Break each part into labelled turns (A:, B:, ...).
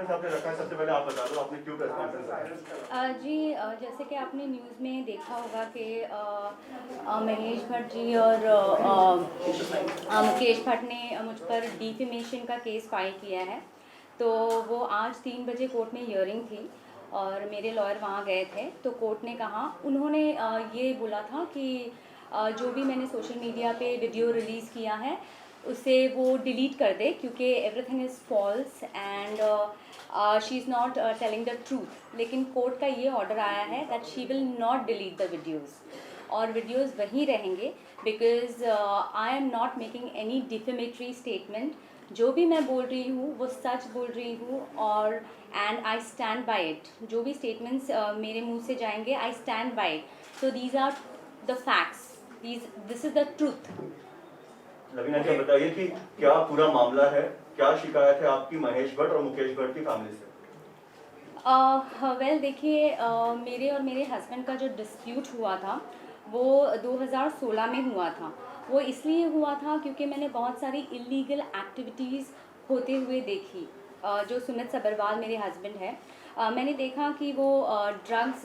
A: Conference आपने रखा है, सबसे पहले आप बता दो आपने क्यों प्रेस कॉन्फ्रेंस रखा है?
B: जी, जैसे कि आपने न्यूज़ में देखा होगा कि महेश भट्ट जी और मुकेश भट्ट ने मुझ पर डिफेमेशन का केस फाइल किया है। तो वो आज 3 बजे कोर्ट में हियरिंग थी और मेरे लॉयर वहाँ गए थे। तो कोर्ट ने कहा, उन्होंने ये बोला था कि जो भी मैंने सोशल मीडिया पे वीडियो रिलीज़ किया है उसे वो डिलीट कर दे, क्योंकि everything is false and she is not telling the truth. लेकिन कोर्ट का ये ऑर्डर आया है that she will not delete the videos, और वीडियोज़ वहीं रहेंगे, because I am not making any defamatory statement. जो भी मैं बोल रही हूँ वो सच बोल रही हूँ, और and I stand by it. जो भी स्टेटमेंट्स मेरे मुंह से जाएंगे, I stand by it. So these are the facts, this is the truth.
A: Lavina ji बताइए कि क्या पूरा मामला है, क्या शिकायत है आपकी महेश भट्ट और मुकेश भट्ट की फैमिली से?
B: वेल देखिए, मेरे और मेरे हस्बैंड का जो डिस्प्यूट हुआ था वो 2016 में हुआ था। वो इसलिए हुआ था क्योंकि मैंने बहुत सारी इलीगल एक्टिविटीज़ होते हुए देखी। जो सुमित सब्बरवाल मेरे हस्बैंड है, मैंने देखा कि वो ड्रग्स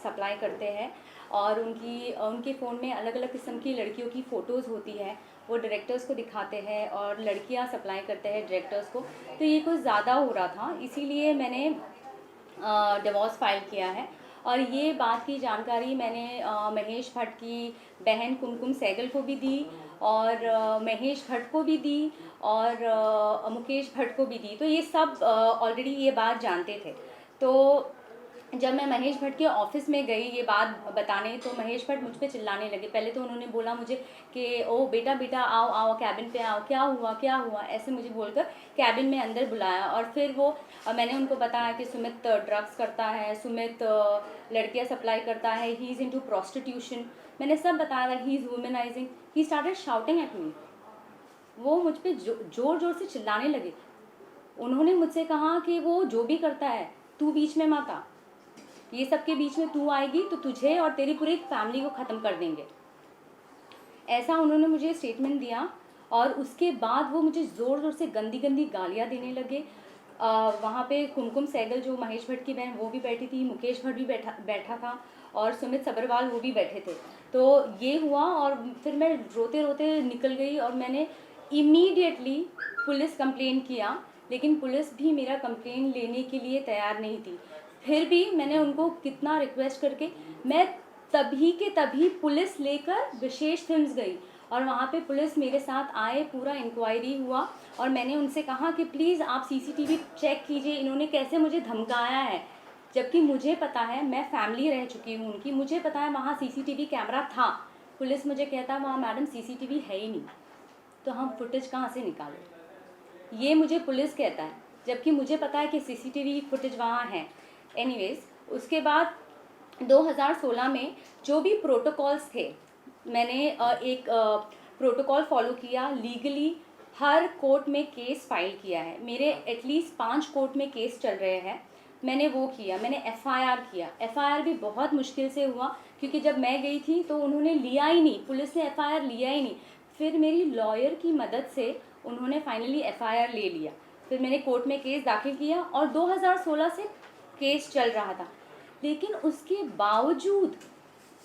B: सप्लाई करते हैं, और उनके फ़ोन में अलग अलग किस्म की लड़कियों की फ़ोटोज़ होती है। वो डायरेक्टर्स को दिखाते हैं और लड़कियां सप्लाई करते हैं डायरेक्टर्स को। तो ये कुछ ज़्यादा हो रहा था, इसीलिए मैंने डिवोर्स फाइल किया है। और ये बात की जानकारी मैंने महेश भट्ट की बहन कुमकुम सहगल को भी दी, और महेश भट्ट को भी दी, और मुकेश भट्ट को भी दी। तो ये सब ऑलरेडी ये बात जानते थे। तो जब मैं महेश भट्ट के ऑफिस में गई ये बात बताने, तो महेश भट्ट मुझ पे चिल्लाने लगे। पहले तो उन्होंने बोला मुझे कि ओ बेटा बेटा आओ आओ कैबिन पे आओ, क्या हुआ ऐसे मुझे बोलकर कैबिन में अंदर बुलाया। और फिर वो मैंने उनको बताया कि सुमित ड्रग्स करता है, सुमित लड़कियां सप्लाई करता है, ही इज़ इनटू प्रोस्टिट्यूशन। मैंने सब बताया था, he is womanising. He started shouting at me. वो मुझ पे जोर जोर से चिल्लाने लगे। उन्होंने मुझसे कहा कि वो जो भी करता है तू बीच में मत आ, ये सब के बीच में तू आएगी तो तुझे और तेरी पूरी फैमिली को ख़त्म कर देंगे। ऐसा उन्होंने मुझे स्टेटमेंट दिया। और उसके बाद वो मुझे ज़ोर ज़ोर से गंदी गंदी गालियाँ देने लगे। वहाँ पे कुमकुम सहगल जो महेश भट्ट की बहन वो भी बैठी थी, मुकेश भट्ट भी बैठा था, और सुमित सब्बरवाल वो भी बैठे थे। तो ये हुआ और फिर मैं रोते रोते निकल गई, और मैंने इमीडिएटली पुलिस कंप्लेन किया। लेकिन पुलिस भी मेरा कंप्लेन लेने के लिए तैयार नहीं थी। फिर भी मैंने उनको कितना रिक्वेस्ट करके मैं तभी के तभी पुलिस लेकर विशेष फिल्म्स गई, और वहाँ पे पुलिस मेरे साथ आए, पूरा इंक्वायरी हुआ। और मैंने उनसे कहा कि प्लीज़ आप सीसीटीवी चेक कीजिए, इन्होंने कैसे मुझे धमकाया है। जबकि मुझे पता है, मैं फैमिली रह चुकी हूँ उनकी, मुझे पता है वहाँ सीसीटीवी कैमरा था। पुलिस मुझे कहता वहाँ मैडम सीसीटीवी है ही नहीं, तो हम फुटेज कहाँ से निकालें। ये मुझे पुलिस कहता है, जबकि मुझे पता है कि सीसीटीवी फुटेज वहाँ है। एनीवेज उसके बाद 2016 में जो भी प्रोटोकॉल्स थे, मैंने एक प्रोटोकॉल फॉलो किया लीगली। हर कोर्ट में केस फाइल किया है, मेरे एटलीस्ट 5 कोर्ट में केस चल रहे हैं। मैंने वो किया, मैंने एफआईआर किया। एफआईआर भी बहुत मुश्किल से हुआ, क्योंकि जब मैं गई थी तो उन्होंने लिया ही नहीं, पुलिस ने एफआईआर लिया ही नहीं। फिर मेरी लॉयर की मदद से उन्होंने फाइनली एफआईआर ले लिया। फिर मैंने कोर्ट में केस दाखिल किया, और 2016 से केस चल रहा था। लेकिन उसके बावजूद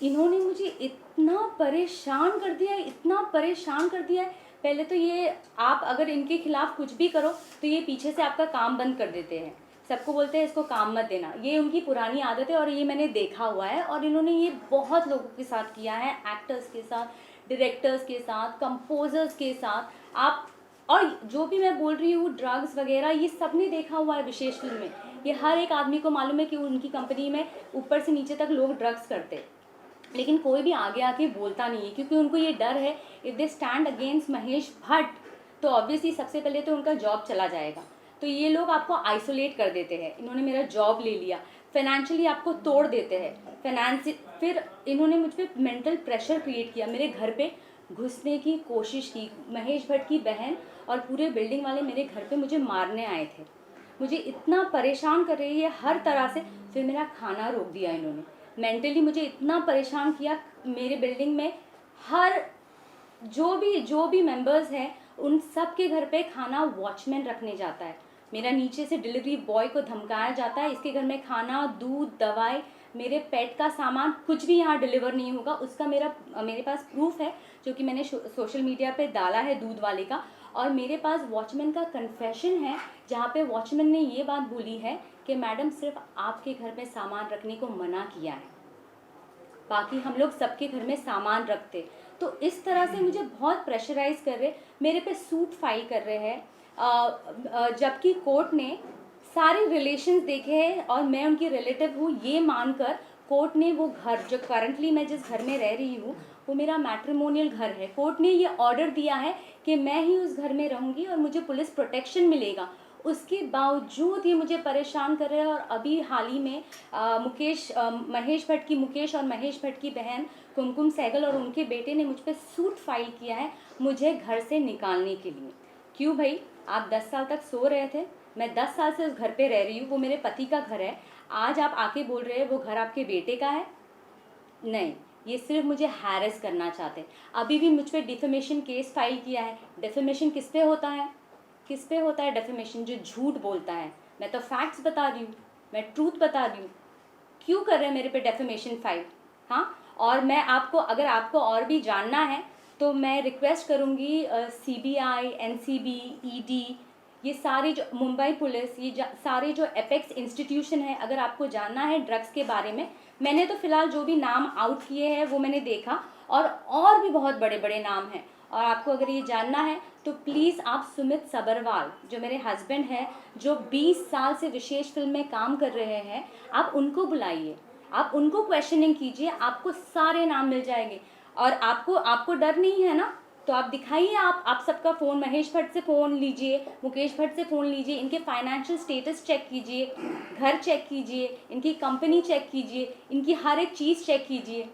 B: इन्होंने मुझे इतना परेशान कर दिया है, इतना परेशान कर दिया है। पहले तो ये, आप अगर इनके खिलाफ कुछ भी करो तो ये पीछे से आपका काम बंद कर देते हैं, सबको बोलते हैं इसको काम मत देना। ये उनकी पुरानी आदत है, और ये मैंने देखा हुआ है। और इन्होंने ये बहुत लोगों के साथ किया है, एक्टर्स के साथ, डायरेक्टर्स के साथ, कंपोजर्स के साथ। आप, और जो भी मैं बोल रही हूँ ड्रग्स वगैरह, ये सब ने देखा हुआ है विशेष फिल्म में। ये हर एक आदमी को मालूम है कि उनकी कंपनी में ऊपर से नीचे तक लोग ड्रग्स करते हैं, लेकिन कोई भी आगे आके बोलता नहीं है, क्योंकि उनको ये डर है if they stand against Mahesh Bhatt तो ऑब्वियसली सबसे पहले तो उनका जॉब चला जाएगा। तो ये लोग आपको आइसोलेट कर देते हैं। इन्होंने मेरा जॉब ले लिया, फाइनेंशियली आपको तोड़ देते हैं, फिर इन्होंने मुझ पर मेंटल प्रेशर क्रिएट किया, मेरे घर पे घुसने की कोशिश की। महेश भट्ट की बहन और पूरे बिल्डिंग वाले मेरे घर पे मुझे मारने आए थे। मुझे इतना परेशान कर रही है हर तरह से। फिर मेरा खाना रोक दिया इन्होंने, मेंटली मुझे इतना परेशान किया। मेरे बिल्डिंग में हर जो भी मेंबर्स हैं उन सब के घर पे खाना वॉचमैन रखने जाता है। मेरा नीचे से डिलीवरी बॉय को धमकाया जाता है, इसके घर में खाना, दूध, दवाई, मेरे पेट का सामान कुछ भी यहाँ डिलीवर नहीं होगा। उसका मेरे पास प्रूफ है जो कि मैंने सोशल मीडिया पे डाला है दूध वाले का। और मेरे पास वॉचमैन का कन्फेशन है जहाँ पे वॉचमैन ने ये बात बोली है कि मैडम सिर्फ आपके घर में सामान रखने को मना किया है, बाकी हम लोग सबके घर में सामान रखते। तो इस तरह से मुझे बहुत प्रेशराइज कर रहे, मेरे पे सूट फाइल कर रहे हैं, जबकि कोर्ट ने सारे रिलेशंस देखे हैं और मैं उनकी रिलेटिव हूँ ये मानकर कोर्ट ने वो घर जो करंटली मैं जिस घर में रह रही हूँ वो मेरा मैट्रिमोनियल घर है, कोर्ट ने ये ऑर्डर दिया है कि मैं ही उस घर में रहूँगी और मुझे पुलिस प्रोटेक्शन मिलेगा। उसके बावजूद ये मुझे परेशान कर रहे हैं। और अभी हाल ही में मुकेश और महेश भट्ट की बहन कुमकुम सहगल और उनके बेटे ने मुझ पर सूट फाइल किया है मुझे घर से निकालने के लिए। क्यों भाई, आप 10 साल तक सो रहे थे, मैं 10 साल से उस घर पे रह रही हूँ, वो मेरे पति का घर है, आज आप आके बोल रहे हैं वो घर आपके बेटे का है? नहीं, ये सिर्फ मुझे हैरेस करना चाहते हैं। अभी भी मुझ पर डिफेमेशन केस फाइल किया है। डिफेमेशन किस पे होता है? किस पे होता है डिफेमेशन? जो झूठ बोलता है। मैं तो फैक्ट्स बता रही हूँ, मैं ट्रूथ बता रही हूँ। क्यों कर रहे हैं मेरे पे डिफेमेशन फाइल? हाँ, और मैं आपको, अगर आपको और भी जानना है तो मैं रिक्वेस्ट करूँगी CBI, NCB, ED, ये सारे जो मुंबई पुलिस, ये सारे जो एपेक्स इंस्टीट्यूशन है, अगर आपको जानना है ड्रग्स के बारे में, मैंने तो फ़िलहाल जो भी नाम आउट किए हैं वो मैंने देखा, और भी बहुत बड़े बड़े नाम हैं। और आपको अगर ये जानना है तो प्लीज़ आप सुमित सबरवाल जो मेरे हस्बैंड हैं, जो 20 साल से विशेष फिल्म में काम कर रहे हैं, आप उनको बुलाइए, आप उनको क्वेश्चनिंग कीजिए, आपको सारे नाम मिल जाएंगे। और आपको डर नहीं है ना, तो आप दिखाइए, आप सबका फ़ोन, महेश भट्ट से फ़ोन लीजिए, मुकेश भट्ट से फ़ोन लीजिए, इनके फाइनेंशियल स्टेटस चेक कीजिए, घर चेक कीजिए, इनकी कंपनी चेक कीजिए, इनकी हर एक चीज़ चेक कीजिए।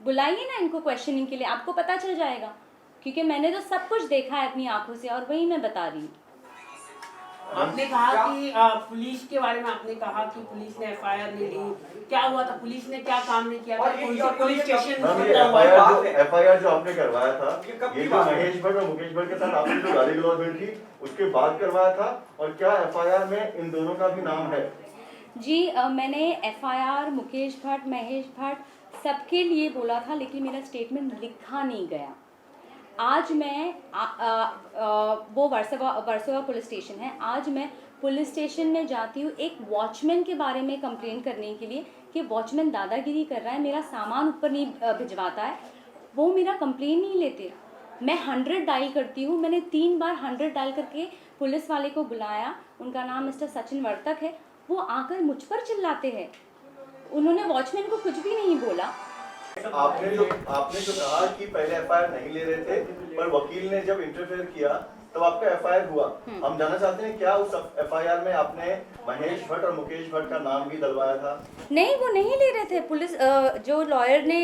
B: बुलाइए ना इनको क्वेश्चनिंग के लिए, आपको पता चल जाएगा, क्योंकि मैंने तो सब कुछ देखा है अपनी आंखों से और वही मैं बता रही हूँ।
C: आपने कहा कि पुलिस के बारे में आपने कहा कि पुलिस ने FIR नहीं ली, क्या हुआ था? पुलिस ने क्या काम नहीं किया था? पुलिस स्टेशन
A: FIR जो आपने करवाया था, ये जो महेश भट्ट और मुकेश भट्ट के साथ आपने जो गाली गलौज हुई थी उसके बाद करवाया था, और क्या FIR में इन दोनों का भी नाम है?
B: जी, मैंने FIR मुकेश भट्ट, महेश भट्ट सबके लिए बोला था, लेकिन मेरा स्टेटमेंट लिखा नहीं गया। आज मैं वो वर्सोवा पुलिस स्टेशन है, आज मैं पुलिस स्टेशन में जाती हूँ एक वॉचमैन के बारे में कंप्लेन करने के लिए कि वॉचमैन दादागिरी कर रहा है, मेरा सामान ऊपर नहीं भिजवाता है, वो मेरा कंप्लेन नहीं लेते। मैं 100 डायल करती हूँ, मैंने 3 बार 100 डायल करके पुलिस वाले को बुलाया, उनका नाम मिस्टर सचिन वर्तक है, वो आकर मुझ पर चिल्लाते हैं, उन्होंने वॉचमैन को कुछ भी नहीं बोला।
A: आपने जो कहा कि पहले FIR नहीं ले रहे थे, पर वकील ने जब इंटरफेयर किया तब आपका FIR हुआ। हम जानना चाहते हैं क्या उस FIR में आपने महेश भट्ट और मुकेश भट्ट का नाम भी डलवाया था?
B: नहीं, वो नहीं ले रहे थे। पुलिस जो लॉयर ने,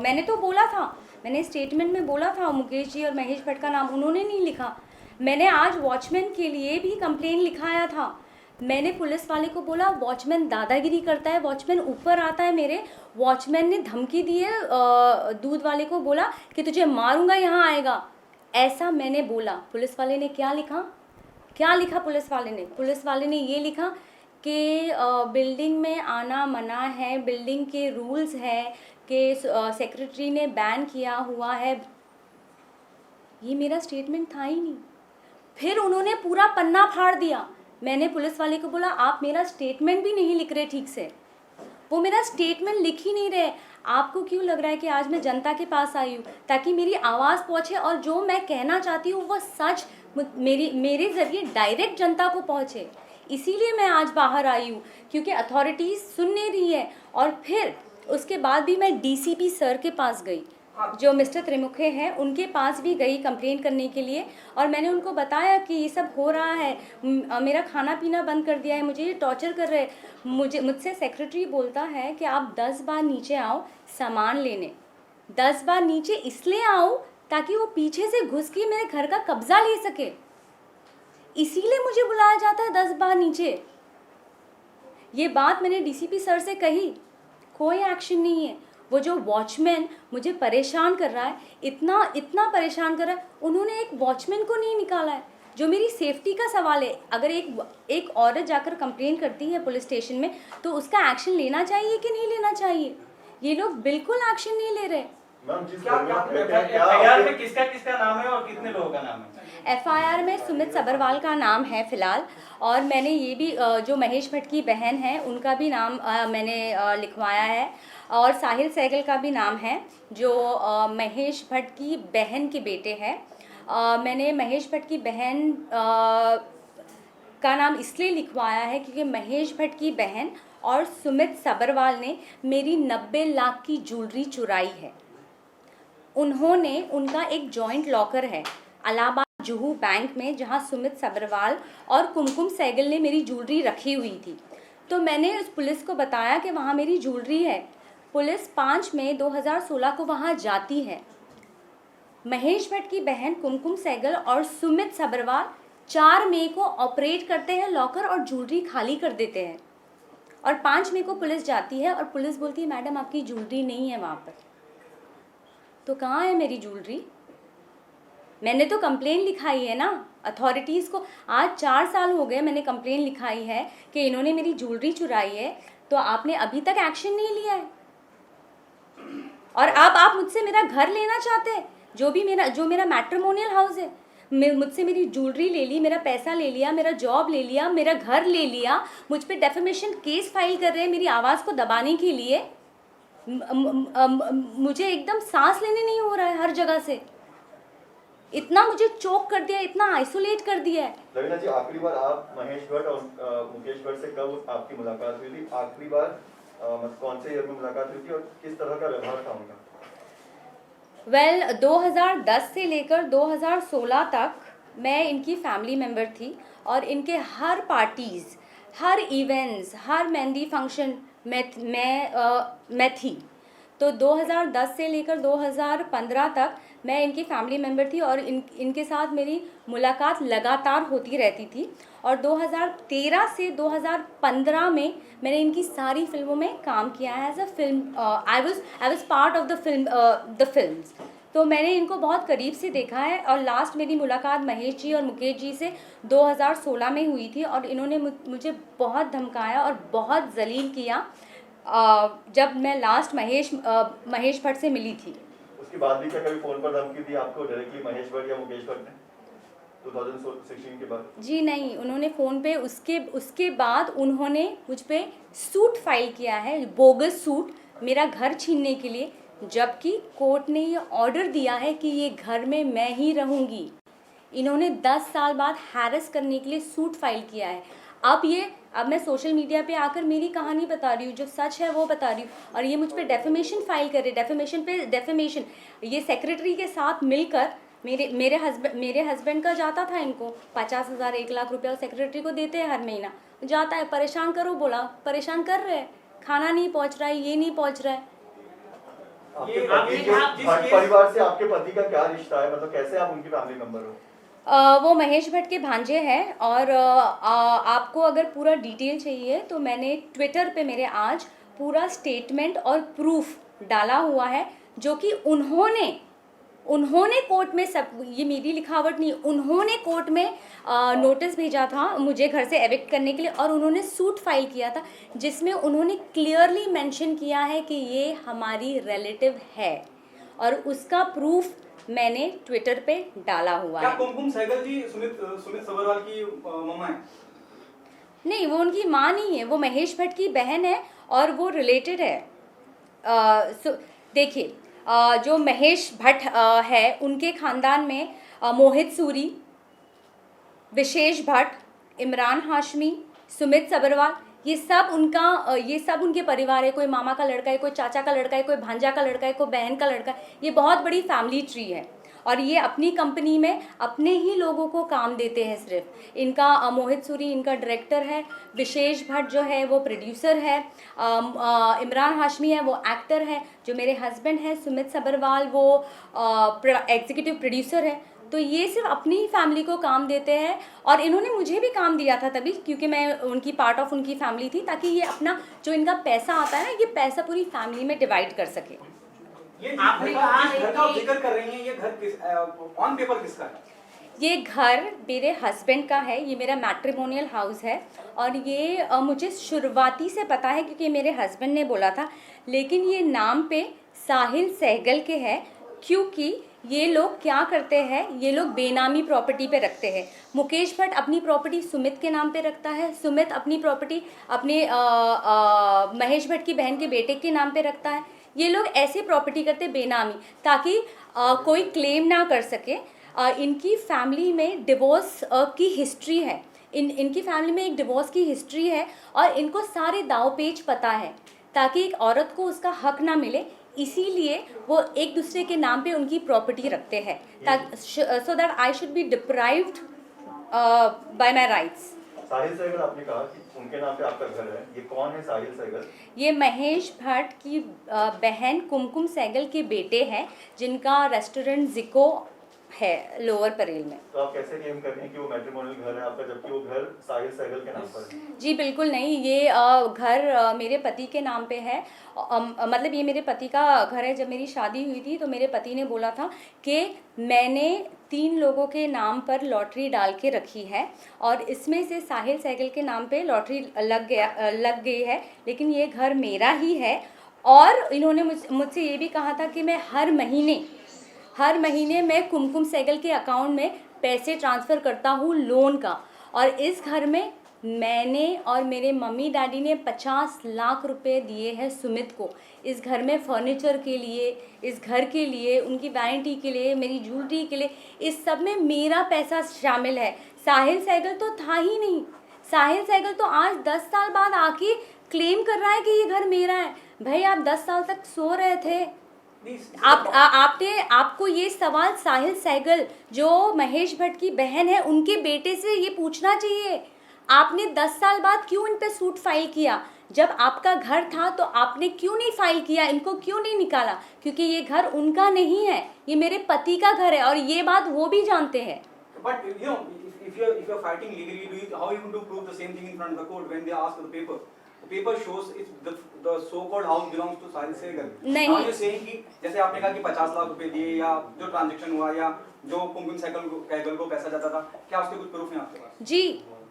B: मैंने तो बोला था, मैंने स्टेटमेंट में बोला था मुकेश जी और महेश भट्ट का नाम, उन्होंने नहीं लिखा। मैंने आज वॉचमैन के लिए भी कंप्लेन लिखाया था, मैंने पुलिस वाले को बोला वॉचमैन दादागिरी करता है, वॉचमैन ऊपर आता है मेरे, वॉचमैन ने धमकी दी है, दूध वाले को बोला कि तुझे मारूंगा, यहाँ आएगा, ऐसा मैंने बोला। पुलिस वाले ने क्या लिखा पुलिस वाले ने ये लिखा कि बिल्डिंग में आना मना है, बिल्डिंग के रूल्स है कि सेक्रेटरी ने बैन किया हुआ है। ये मेरा स्टेटमेंट था ही नहीं। फिर उन्होंने पूरा पन्ना फाड़ दिया। मैंने पुलिस वाले को बोला आप मेरा स्टेटमेंट भी नहीं लिख रहे ठीक से, वो मेरा स्टेटमेंट लिख ही नहीं रहे। आपको क्यों लग रहा है कि आज मैं जनता के पास आई हूँ ताकि मेरी आवाज़ पहुँचे और जो मैं कहना चाहती हूँ वो सच मेरे ज़रिए डायरेक्ट जनता को पहुँचे? इसीलिए मैं आज बाहर आई हूँ, क्योंकि अथॉरिटीज़ सुन नहीं रही है। और फिर उसके बाद भी मैं DCP सर के पास गई, जो मिस्टर त्रिमुखे हैं, उनके पास भी गई कंप्लेन करने के लिए, और मैंने उनको बताया कि ये सब हो रहा है, मेरा खाना पीना बंद कर दिया है, मुझे ये टॉर्चर कर रहे हैं। मुझसे सेक्रेटरी बोलता है कि आप 10 बार नीचे आओ सामान लेने, 10 बार नीचे इसलिए आओ ताकि वो पीछे से घुस के मेरे घर का कब्जा ले सके, इसीलिए मुझे बुलाया जाता है 10 बार नीचे। ये बात मैंने DCP सर से कही, कोई एक्शन नहीं है। वो जो वॉचमैन मुझे परेशान कर रहा है, इतना परेशान कर रहा है, उन्होंने एक वॉचमैन को नहीं निकाला है। जो मेरी सेफ्टी का सवाल है, अगर एक औरत जाकर कंप्लेन करती है पुलिस स्टेशन में तो उसका एक्शन लेना चाहिए कि नहीं लेना चाहिए? ये लोग बिल्कुल एक्शन नहीं ले रहे।
A: मैम जिस
D: क्या
A: घर में आप रहते हैं, क्या
D: एफआईआर
A: आपके-
D: में किसका नाम है और कितने लोगों का नाम है?
B: एफआईआर में सुमित सब्रवाल का नाम है फ़िलहाल, और मैंने ये भी जो महेश भट्ट की बहन है उनका भी नाम मैंने लिखवाया है, और साहिल सहगल का भी नाम है जो महेश भट्ट की बहन के बेटे हैं। मैंने महेश भट्ट की बहन का नाम इसलिए लिखवाया है क्योंकि महेश भट्ट की बहन और सुमित सब्रवाल ने मेरी 90 लाख की ज्वेलरी चुराई है। उन्होंने, उनका एक जॉइंट लॉकर है इलाहाबाद जुहू बैंक में, जहां सुमित सब्रवाल और कुमकुम सहगल ने मेरी ज्वेलरी रखी हुई थी। तो मैंने उस पुलिस को बताया कि वहां मेरी ज्वेलरी है। पुलिस 5 मई 2016 को वहां जाती है। महेश भट्ट की बहन कुमकुम सहगल और सुमित सब्रवाल 4 मई को ऑपरेट करते हैं लॉकर और ज्वेलरी खाली कर देते हैं, और 5 मई को पुलिस जाती है और पुलिस बोलती है मैडम आपकी ज्वेलरी नहीं है वहाँ पर। तो कहाँ है मेरी ज्वेलरी? मैंने तो कंप्लेन लिखाई है ना अथॉरिटीज़ को। आज 4 साल हो गए मैंने कंप्लेन लिखाई है कि इन्होंने मेरी ज्वेलरी चुराई है, तो आपने अभी तक एक्शन नहीं लिया है। और अब आप मुझसे मेरा घर लेना चाहते हैं, जो मेरा मैट्रिमोनियल हाउस है। मुझसे मेरी ज्वेलरी ले ली, मेरा पैसा ले लिया, मेरा जॉब ले लिया, मेरा घर ले लिया, मुझ पे डेफेमेशन केस फाइल कर रहे हैं मेरी आवाज़ को दबाने के लिए। मुझे एकदम सांस लेने नहीं हो रहा है हर जगह से। इतना मुझे चोक कर दिया, इतना आइसोलेट कर दिया है।
A: लवीना जी, आखिरी बार आप महेश भट्ट और मुकेश भट्ट से कब आपकी मुलाकात हुई थी? आखिरी बार मतलब कौन से ईयर में मुलाकात हुई थी और किस तरह का व्यवहार था उनका?
B: 2010 से लेकर 2016 तक मैं इनकी फैमिली मेम्बर थी, और इनके हर पार्टीज़, हर इवेंट्स, हर मेहंदी फंक्शन मैं थी। तो 2010 से लेकर 2015 तक मैं इनकी फैमिली मेम्बर थी, और इनके साथ मेरी मुलाकात लगातार होती रहती थी। और 2013 से 2015 में मैंने इनकी सारी फिल्मों में काम किया है as a film. I was part of the films. तो मैंने इनको बहुत करीब से देखा है, और लास्ट मेरी मुलाकात महेश जी और मुकेश जी से 2016 में हुई थी, और इन्होंने मुझे बहुत धमकाया और बहुत जलील किया जब मैं लास्ट महेश भट्ट से मिली थी।
A: उसके बाद भी क्या कभी फोन पर धमकी दी आपको डायरेक्टली महेश भट्ट या मुकेश भट्ट ने 2016 के बाद?
B: जी नहीं, उन्होंने फ़ोन पे उसके बाद उन्होंने मुझ पे सूट फाइल किया है, बोगस सूट, मेरा घर छीनने के लिए, जबकि कोर्ट ने ये ऑर्डर दिया है कि ये घर में मैं ही रहूँगी। इन्होंने 10 साल बाद हैरेस करने के लिए सूट फाइल किया है। अब मैं सोशल मीडिया पे आकर मेरी कहानी बता रही हूँ, जो सच है वो बता रही हूँ, और ये मुझ पे डेफेमेशन फाइल करे, डेफेमेशन पे डेफेमेशन। ये सेक्रेटरी के साथ मिलकर मेरे हस्बैंड का जाता था, इनको 50,000 1 लाख रुपया सेक्रेटरी को देते हैं हर महीना, जाता है, परेशान करो बोला, परेशान कर रहे हैं, खाना नहीं पहुँच रहा है, ये नहीं पहुँच रहा है।
A: आपके पति के भट्ट परिवार से आपके पति का क्या रिश्ता है, मतलब कैसे आप उनकी फैमिली मेंबर हो?
B: वो महेश भट्ट के भांजे हैं, और आपको अगर पूरा डिटेल चाहिए तो मैंने ट्विटर पे मेरे आज पूरा स्टेटमेंट और प्रूफ डाला हुआ है, जो कि उन्होंने कोर्ट में, सब ये मेरी लिखावट नहीं, उन्होंने कोर्ट में नोटिस भेजा था मुझे घर से एविक्ट करने के लिए, और उन्होंने सूट फाइल किया था जिसमें उन्होंने क्लियरली मेंशन किया है कि ये हमारी रिलेटिव है, और उसका प्रूफ मैंने ट्विटर पे डाला हुआ है।
D: क्या कुमकुम सहगल जी सुमित सब्रवाल की मम्मा है?
B: नहीं, वो उनकी माँ नहीं है, वो महेश भट्ट की बहन है, और वो रिलेटेड है। देखिए, जो महेश भट्ट है, उनके ख़ानदान में मोहित सूरी, विशेष भट्ट, इमरान हाशमी, सुमित सब्रवाल, ये सब उनके परिवार है। कोई मामा का लड़का है, कोई चाचा का लड़का है, कोई भांजा का लड़का है, कोई बहन का लड़का है। ये बहुत बड़ी फैमिली ट्री है, और ये अपनी कंपनी में अपने ही लोगों को काम देते हैं सिर्फ। इनका मोहित सूरी इनका डायरेक्टर है, विशेष भट्ट जो है वो प्रोड्यूसर है, इमरान हाशमी है वो एक्टर है, जो मेरे हस्बैंड हैं सुमित सब्रवाल वो एग्जीक्यूटिव प्रोड्यूसर है। तो ये सिर्फ अपनी ही फैमिली को काम देते हैं, और इन्होंने मुझे भी काम दिया था तभी, क्योंकि मैं उनकी पार्ट ऑफ उनकी फैमिली थी, ताकि ये अपना जो इनका पैसा आता है ना, ये पैसा पूरी फैमिली में डिवाइड कर सके।
D: ये आपने कहा जिस घर का आप जिक्र कर रही हैं, ये घर ऑन पेपर किसका है?
B: ये घर मेरे हस्बैंड का है, ये मेरा मैट्रिमोनियल हाउस है और ये मुझे शुरुआती से पता है क्योंकि मेरे हस्बैंड ने बोला था, लेकिन ये नाम पे साहिल सहगल के है क्योंकि ये लोग क्या करते हैं, ये लोग बेनामी प्रॉपर्टी पे रखते हैं। मुकेश भट्ट अपनी प्रॉपर्टी सुमित के नाम पे रखता है, सुमित अपनी प्रॉपर्टी अपने महेश भट्ट की बहन के बेटे के नाम पे रखता है। ये लोग ऐसे प्रॉपर्टी करते बेनामी ताकि कोई क्लेम ना कर सके। इनकी फैमिली में डिवोर्स की हिस्ट्री है, इनकी फैमिली में एक डिवोर्स की हिस्ट्री है और इनको सारे दाव पेच पता है ताकि एक औरत को उसका हक ना मिले, इसीलिए वो एक दूसरे के नाम पे उनकी प्रॉपर्टी रखते हैं ताकि so that I should be deprived by my rights.
A: Sahil Sehgal आपने कहा कि उनके नाम पे आपका घर है, ये कौन है साहिल सहगल?
B: ये महेश भट्ट की बहन कुमकुम सहगल के बेटे हैं जिनका रेस्टोरेंट जिको है लोअर परेल में।
A: तो आप कैसे क्लेम कर रहे हैं कि वो मैट्रिमोनियल घर है आपका जबकि वो घर साहिल सहगल के नाम पर है?
B: जी बिल्कुल नहीं, ये घर मेरे पति के नाम पे है। मतलब ये मेरे पति का घर है। जब मेरी शादी हुई थी तो मेरे पति ने बोला था कि मैंने 3 लोगों के नाम पर लॉटरी डाल के रखी है और इसमें से साहिल सहगल के नाम पे लॉटरी लग गई है, लेकिन ये घर मेरा ही है। और इन्होंने मुझसे ये भी कहा था कि मैं हर महीने मैं कुमकुम सहगल के अकाउंट में पैसे ट्रांसफ़र करता हूँ लोन का। और इस घर में मैंने और मेरे मम्मी डैडी ने 50 लाख रुपए दिए हैं सुमित को, इस घर में फर्नीचर के लिए, इस घर के लिए, उनकी वैनिटी के लिए, मेरी ज्वेलरी के लिए, इस सब में मेरा पैसा शामिल है। साहिल सहगल तो था ही नहीं। साहिल सहगल तो आज 10 साल बाद आके क्लेम कर रहा है कि ये घर मेरा है। भाई आप 10 साल तक सो रहे थे। आपको ये सवाल साहिल सहगल जो महेश भट्ट की बहन है उनके बेटे से ये पूछना चाहिए। आपने 10 साल बाद क्यों इन पे सूट फाइल किया? जब आपका घर था तो आपने क्यों नहीं फाइल किया, इनको क्यों नहीं निकाला? क्योंकि ये घर उनका नहीं है, ये मेरे पति का घर है और ये बात वो भी जानते हैं।
D: But you know, if you're fighting legally, how are you going to prove the same thing in front of the court when they ask for the paper? The paper shows it's the so-called house belongs to साहिल सहगल.
B: नहीं।
D: Now you're saying कि जैसे आपने कहा कि 50 लाख रुपए दिए या जो ट्रांजैक्शन हुआ या जो कुमकुम सहगल को पैसा जाता था, क्या उसके कुछ प्रूफ है आपके पास?
B: जी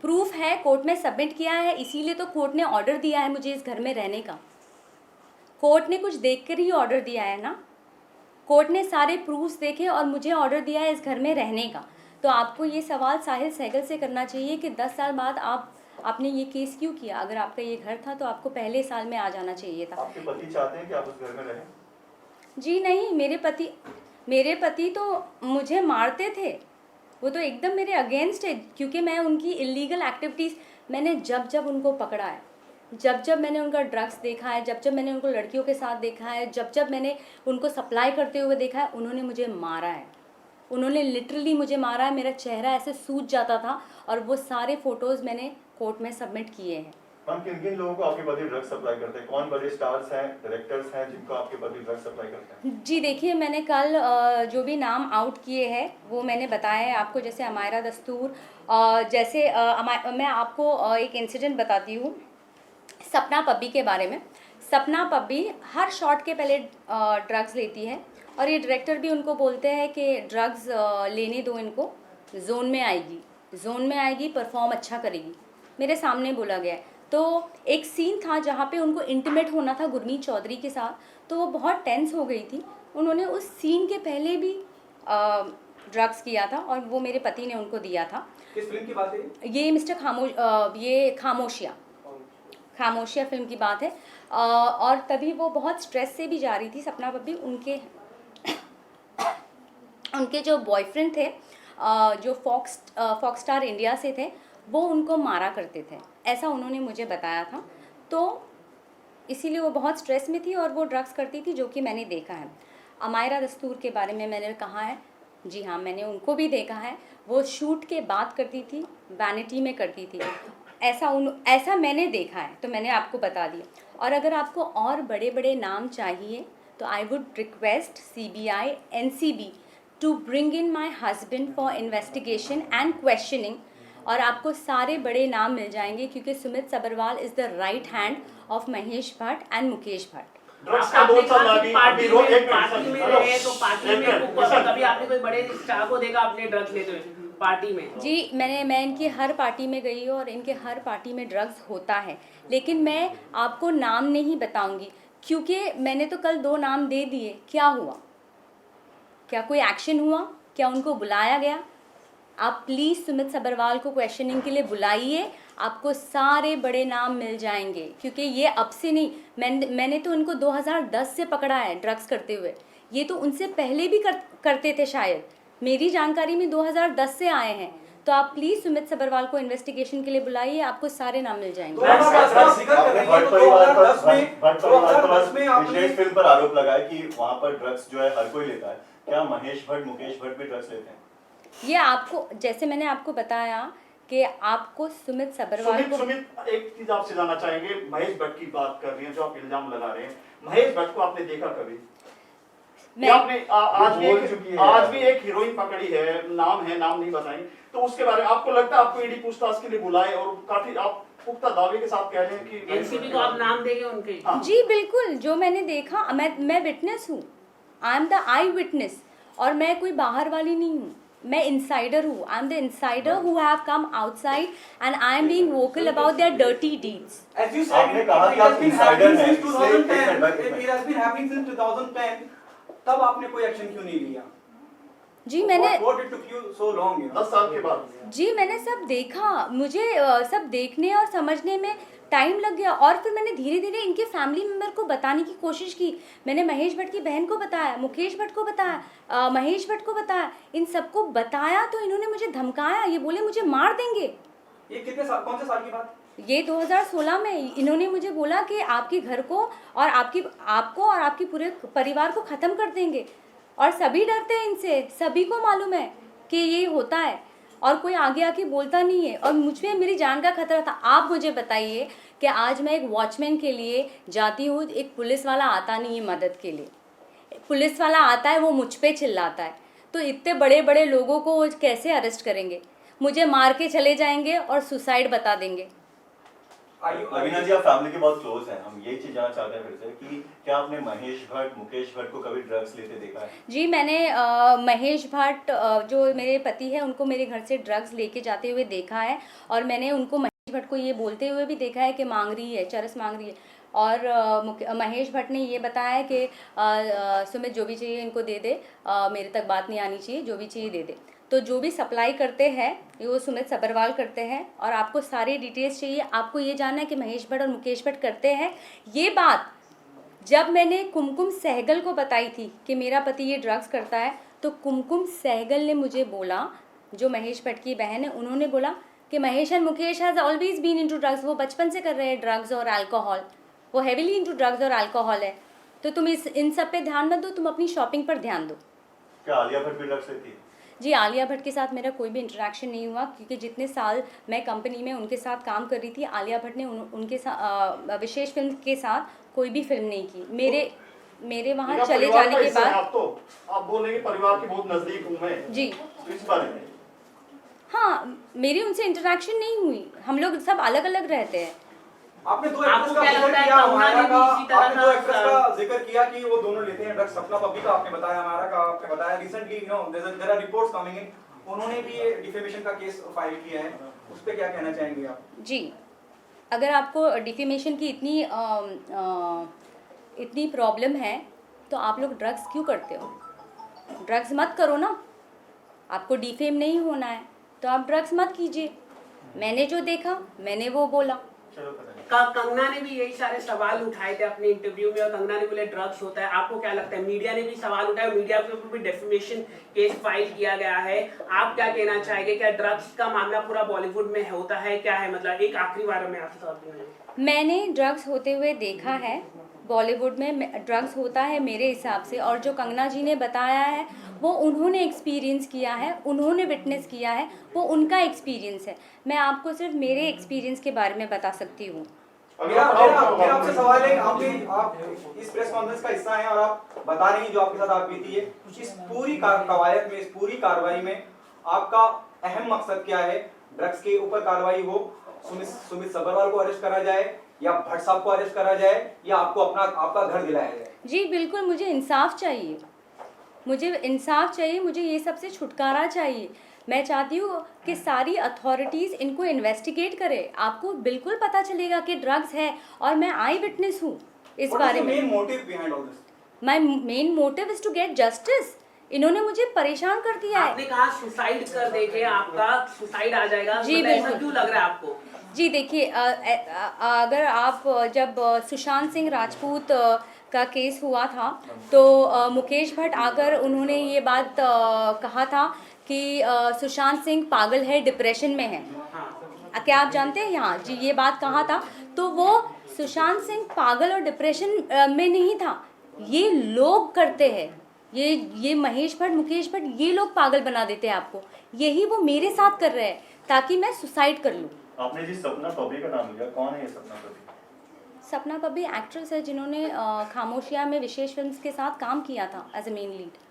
B: प्रूफ है, कोर्ट में सबमिट किया है, इसीलिए तो कोर्ट ने ऑर्डर दिया है मुझे इस घर में रहने का। कोर्ट ने कुछ देख कर ही ऑर्डर दिया है ना, कोर्ट ने सारे प्रूफ्स देखे और मुझे ऑर्डर दिया है इस घर में रहने का। तो आपको ये सवाल साहिल सहगल से करना चाहिए कि 10 साल बाद आपने ये केस क्यों किया? अगर आपका ये घर था तो आपको पहले साल में आ जाना चाहिए था।
A: आपके पति चाहते हैं कि आप उस घर में रहें?
B: जी नहीं, मेरे पति तो मुझे मारते थे, वो तो एकदम मेरे अगेंस्ट है क्योंकि मैं उनकी इलीगल एक्टिविटीज़, मैंने जब उनको पकड़ा है, जब मैंने उनका ड्रग्स देखा है, जब मैंने उनको लड़कियों के साथ देखा है, जब मैंने उनको सप्लाई करते हुए देखा है, उन्होंने मुझे मारा है। उन्होंने लिटरली मुझे मारा है, मेरा चेहरा ऐसे सूज जाता था और वो सारे फ़ोटोज़ मैंने कोर्ट में सबमिट किए हैं।
A: मैम किन लोगों को आपके पति ड्रग्स सप्लाई करते हैं? कौन बड़े स्टार्स हैं, डायरेक्टर्स हैं जिनको आपके पति ड्रग्स सप्लाई करते हैं?
B: जी देखिए, मैंने कल जो भी नाम आउट किए हैं वो मैंने बताया है आपको, जैसे अमायरा दस्तूर, जैसे मैं आपको एक इंसिडेंट बताती हूँ सपना पब्बी के बारे में। सपना पब्बी हर शॉट के पहले ड्रग्स लेती है और ये डायरेक्टर भी उनको बोलते हैं कि ड्रग्स लेने दो इनको, जोन में आएगी, परफॉर्म अच्छा करेगी। मेरे सामने बोला गया है। तो एक सीन था जहाँ पे उनको इंटीमेट होना था गुरमीत चौधरी के साथ, तो वो बहुत टेंस हो गई थी। उन्होंने उस सीन के पहले भी ड्रग्स किया था और वो मेरे पति ने उनको दिया था।
D: किस फिल्म की बात है
B: ये मिस्टर खामोशिया फिल्म की बात है। और तभी वो बहुत स्ट्रेस से भी जा रही थी सपना पब्बी। उनके जो बॉयफ्रेंड थे जो फॉक्स स्टार इंडिया से थे, वो उनको मारा करते थे, ऐसा उन्होंने मुझे बताया था। तो इसीलिए वो बहुत स्ट्रेस में थी और वो ड्रग्स करती थी, जो कि मैंने देखा है। अमायरा दस्तूर के बारे में मैंने कहा है, जी हाँ, मैंने उनको भी देखा है। वो शूट के बाद करती थी, वैनिटी में करती थी, ऐसा मैंने देखा है, तो मैंने आपको बता दिया। और अगर आपको और बड़े बड़े नाम चाहिए तो I would request CBI NCB to bring in my husband for investigation and questioning, और आपको सारे बड़े नाम मिल जाएंगे क्योंकि Sumit Sabharwal is the right hand of Mahesh Bhatt and Mukesh Bhatt.
E: Drugs का दो साल अभी
C: पार्टी
E: रोक एक
C: में रहे तो पार्टी में कभी आपने कोई बड़े स्टार को देखा आपने ड्रग्स लेते हुए? पार्टी में?
B: जी मैं इनकी हर पार्टी में गई हूँ और इनके हर पार्टी में ड्रग्स होता है, लेकिन मैं आपको नाम नहीं बताऊंगी क्योंकि मैंने तो कल 2 नाम दे दिए। क्या हुआ? क्या कोई एक्शन हुआ? क्या उनको बुलाया गया? आप प्लीज़ सुमित सब्बरवाल को क्वेश्चनिंग के लिए बुलाइए, आपको सारे बड़े नाम मिल जाएंगे क्योंकि ये अब से नहीं, मैंने तो उनको 2010 से पकड़ा है ड्रग्स करते हुए। ये तो उनसे पहले भी करते थे शायद, मेरी जानकारी में 2010 से आए हैं। तो आप प्लीज़ सुमित सब्बरवाल को इन्वेस्टिगेशन के लिए बुलाइए, आपको सारे नाम मिल जाएंगे।
A: भट्ट परिवार पर
D: में आपने
A: विशेष फिल्म पर आरोप लगाया कि वहाँ पर ड्रग्स जो है हर कोई लेता है। क्या महेश भट्ट, मुकेश भट्ट भी ड्रग्स लेते हैं?
B: ये आपको, जैसे मैंने आपको बताया कि आपको सुमित सब्बरवाल को
E: सुमित एक चीज आपसे जानना चाहेंगे, महेश भट्ट की बात कर रही हैं जो आप इल्जाम लगा रहे हैं, महेश भट्ट को आपने देखा कभी?
B: मैं
E: आपने
A: बोल चुकी है।
E: आज भी एक हीरोइन पकड़ी है, नाम नहीं बताएंगे, तो उसके बारे में आपको लगता है आपको ईडी पूछताछ के लिए बुलाए और काफी आप पुख्ता दावे के साथ कह रहे हैं कि
C: एनसीबी को आप नाम देंगे उनके?
E: हाँ।
B: जी बिल्कुल, जो मैंने देखा, मैं विटनेस हूँ, I am the I witness, और मैं कोई बाहर वाली नहीं हूँ, मैं इंसाइडर हूँ। I am the insider who have come outside and I am being vocal about their dirty deeds.
D: As you said,
A: आपने कहा
D: it
A: कि
D: has
A: आप
D: been
A: insider
D: happening
A: हैं,
D: since
A: इसलिए
D: 2010. It has been happening since 2010. तब आपने कोई action क्यों नहीं लिया?
B: जी मैंने
D: What it took you so long?
E: 10 साल के बाद
B: जी मैंने सब देखा, मुझे सब देखने और समझने में टाइम लग गया, और फिर मैंने धीरे धीरे इनके फैमिली मेम्बर को बताने की कोशिश की। मैंने महेश भट्ट की बहन को बताया, मुकेश भट्ट को बताया, महेश भट्ट को बताया, इन सबको बताया तो इन्होंने मुझे धमकाया, ये बोले मुझे मार देंगे।
D: ये कितने साल, कौन से साल की बात?
B: ये 2016 में इन्होंने मुझे बोला कि आपके घर को और आपको और आपके पूरे परिवार को ख़त्म कर देंगे, और सभी डरते हैं इनसे, सभी को मालूम है कि ये होता है और कोई आगे आके बोलता नहीं है, और मुझ पे मेरी जान का खतरा था। आप मुझे बताइए कि आज मैं एक वॉचमैन के लिए जाती हूँ, एक पुलिस वाला आता नहीं है मदद के लिए, पुलिस वाला आता है वो मुझ पे चिल्लाता है, तो इतने बड़े बड़े लोगों को वो कैसे अरेस्ट करेंगे? मुझे मार के चले जाएंगे और सुसाइड बता देंगे।
A: लवीना जी, आप फैमिली के बहुत क्लोज हैं, हम ये चीज जानना चाहते हैं फिर से कि क्या आपने महेश भट्ट, मुकेश भट्ट को कभी ड्रग्स लेते देखा है?
B: जी मैंने महेश भट्ट जो मेरे पति है उनको मेरे घर से ड्रग्स लेके जाते हुए देखा है, और मैंने उनको महेश भट्ट को ये बोलते हुए भी देखा है कि मांग रही है, चरस मांग रही है, और महेश भट्ट ने ये बताया कि सुमित जो भी चाहिए इनको दे दे, मेरे तक बात नहीं आनी चाहिए, जो भी चाहिए दे दे। तो जो भी सप्लाई करते हैं वो सुमित सब्बरवाल करते हैं, और आपको सारी डिटेल्स चाहिए, आपको ये जानना है कि महेश भट्ट और मुकेश भट्ट करते हैं। ये बात जब मैंने कुमकुम सहगल को बताई थी कि मेरा पति ये ड्रग्स करता है, तो कुमकुम सहगल ने मुझे बोला, जो महेश भट्ट की बहन है, उन्होंने बोला कि Mahesh and Mukesh has always been into drugs, वो बचपन से कर रहे हैं ड्रग्स और अल्कोहल, वो हैविली इनटू ड्रग्स और अल्कोहल है, तो तुम इन सब पे ध्यान मत दो, तुम अपनी शॉपिंग पर ध्यान दो।
A: क्या आलिया भट्ट भी ड्रग्स लेती है?
B: जी आलिया भट्ट के साथ मेरा कोई भी इंटरेक्शन नहीं हुआ, क्योंकि जितने साल मैं कंपनी में उनके साथ काम कर रही थी, आलिया भट्ट ने उनके साथ विशेष फिल्म के साथ कोई भी फिल्म नहीं की। मेरे वहाँ चले जाने के बाद
E: आप बोल रहे हैं कि परिवार के बहुत नजदीक हूँ मैं
B: जी,
E: इस बारे में?
B: हाँ, मेरी उनसे इंटरेक्शन नहीं हुई, हम लोग सब अलग अलग रहते हैं।
D: आपने दो
C: आपको
D: एक्ट्रेस का
C: क्या
D: जिक्र
C: लगता है
D: किया,
C: कंगना
D: हमारा
C: ने
D: का,
C: भी इसी तरह
D: आपने दो
C: का
D: एक्ट्रेस का जिक्र किया कि वो दोनों लेते हैं ड्रग्स, सपना पब्बी का आपने बताया, हमारा का आपने बताया, recently there are reports coming in, उन्होंने भी ये डिफेमेशन का केस फाइल किया है, उस पे क्या कहना चाहेंगे आप?
B: जी, अगर आपको डिफेमेशन की इतनी प्रॉब्लम है तो आप लोग ड्रग्स क्यों करते हो? ड्रग्स मत करो ना, आपको डिफेम नहीं होना है तो आप ड्रग्स मत कीजिए। मैंने जो देखा मैंने वो बोला।
A: चलो पता नहीं।
C: कंगना ने भी यही सारे सवाल उठाए थे अपने इंटरव्यू में, और कंगना ने बोले ड्रग्स होता है। आपको क्या लगता है? मीडिया ने भी सवाल उठाए, मीडिया के ऊपर भी डेफिमेशन केस फाइल किया गया है, आप क्या कहना चाहेंगे? क्या ड्रग्स का मामला पूरा बॉलीवुड में होता है? क्या है मतलब, एक आखिरी बार में आपसे सवाल पूछना।
B: मैंने ड्रग्स होते हुए देखा है, बॉलीवुड में ड्रग्स होता है मेरे हिसाब से, और जो कंगना जी ने बताया है वो उन्होंने एक्सपीरियंस किया है, उन्होंने विटनेस किया है, वो उनका एक्सपीरियंस है। मैं आपको सिर्फ मेरे एक्सपीरियंस के बारे में बता सकती हूँ।
D: मेरा आपसे सवाल है, आप इस प्रेस कॉन्फ्रेंस का हिस्सा हैं और आप बता रही हैं जो आपके साथ आप बीती है, इस पूरी कवायद में, इस पूरी कार्रवाई में आपका अहम मकसद क्या है? ड्रग्स के ऊपर कार्रवाई हो, सुमित सब्बरवाल को अरेस्ट करा जाए, या भट्ट साहब को अरेस्ट करा जाए, या आपको आपका घर दिलाया जाए?
B: जी बिल्कुल, मुझे इंसाफ चाहिए, मुझे इंसाफ चाहिए, मुझे ये सब से छुटकारा चाहिए। मैं चाहती हूँ कि सारी अथॉरिटीज़ इनको इन्वेस्टिगेट करे। आपको बिल्कुल पता चलेगा कि ड्रग्स है, और मैं आई विटनेस हूँ इस बारे में।
D: Main motive behind all this?
B: My main motive is to get justice. इन्होंने मुझे परेशान कर दिया है।
C: आपने कहा सुसाइड कर देंगे, आपका सुसाइड आ जाएगा,
B: जी,
C: मतलब ऐसा
B: बिल्कुल।
C: क्यों लग रहा है आपको?
B: जी देखिए, अगर आप जब सुशांत सिंह राजपूत का केस हुआ था, तो मुकेश भट्ट आकर उन्होंने ये बात कहा था कि सुशांत सिंह पागल है, डिप्रेशन में है। क्या आप जानते हैं? यहाँ जी ये बात कहा था। तो वो सुशांत सिंह पागल और डिप्रेशन में नहीं था, ये लोग करते हैं, ये महेश भट्ट, मुकेश भट्ट, ये लोग पागल बना देते हैं आपको। यही वो मेरे साथ कर रहे हैं ताकि मैं सुसाइड कर लूँ।
A: आपने जिस सपना पब्बी का नाम लिया, कौन है ये सपना पब्बी?
B: सपना पब्बी एक्ट्रेस है जिन्होंने खामोशिया में विशेष फिल्म्स के साथ काम किया था एज ए मेन लीड।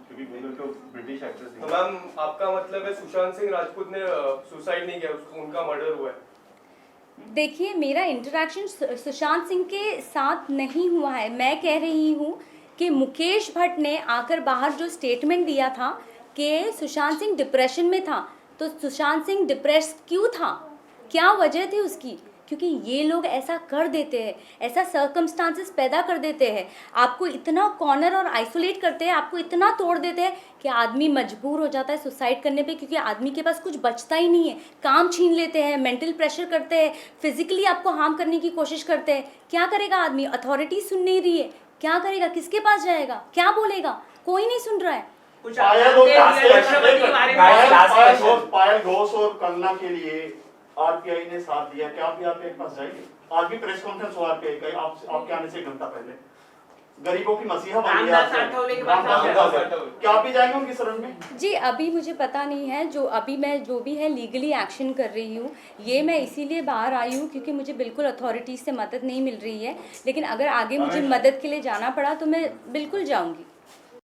A: क्योंकि गूगल को ब्रिटिश एक्ट्रेस
F: तो मैम आपका मतलब है सुशांत सिंह राजपूत ने सुसाइड नहीं किया, उनका मर्डर हुआ है?
B: देखिए, मेरा इंटरेक्शन सुशांत सिंह के साथ नहीं हुआ है। मैं कह रही हूँ कि मुकेश भट्ट ने आकर बाहर जो स्टेटमेंट दिया था कि सुशांत सिंह डिप्रेशन में था, तो सुशांत सिंह डिप्रेस क्यों था, क्या वजह थी उसकी? क्योंकि ये लोग ऐसा कर देते हैं, ऐसा सर्कमस्टांसेस पैदा कर देते हैं, आपको इतना कॉर्नर और आइसोलेट करते हैं, आपको इतना तोड़ देते हैं कि आदमी मजबूर हो जाता है सुसाइड करने पे, क्योंकि आदमी के पास कुछ बचता ही नहीं है। काम छीन लेते हैं, मेंटल प्रेशर करते हैं, फिजिकली आपको हार्म करने की कोशिश करते हैं। क्या करेगा आदमी? अथॉरिटी सुन नहीं रही है, क्या करेगा? किसके पास जाएगा? क्या बोलेगा? कोई नहीं सुन रहा है।
C: कुछ
E: पायल घोष और कंगना के लिए आरपीआई ने साथ दिया, क्या आप आरपीआई के पास जाएंगे? आज भी प्रेस कॉन्फ्रेंस हुआ आरपीआई का, आपके आने से एक घंटा पहले। गरीबों की मसीहा बन गया, क्या आप भी जाएंगे उनकी शरण में?
B: जी अभी मुझे पता नहीं है, मैं जो भी है लीगली एक्शन कर रही हूँ। ये मैं इसीलिए बाहर आई हूँ क्योंकि मुझे बिल्कुल अथॉरिटीज़ से मदद नहीं मिल रही है, लेकिन अगर आगे मुझे मदद के लिए जाना पड़ा तो मैं बिल्कुल जाऊँगी।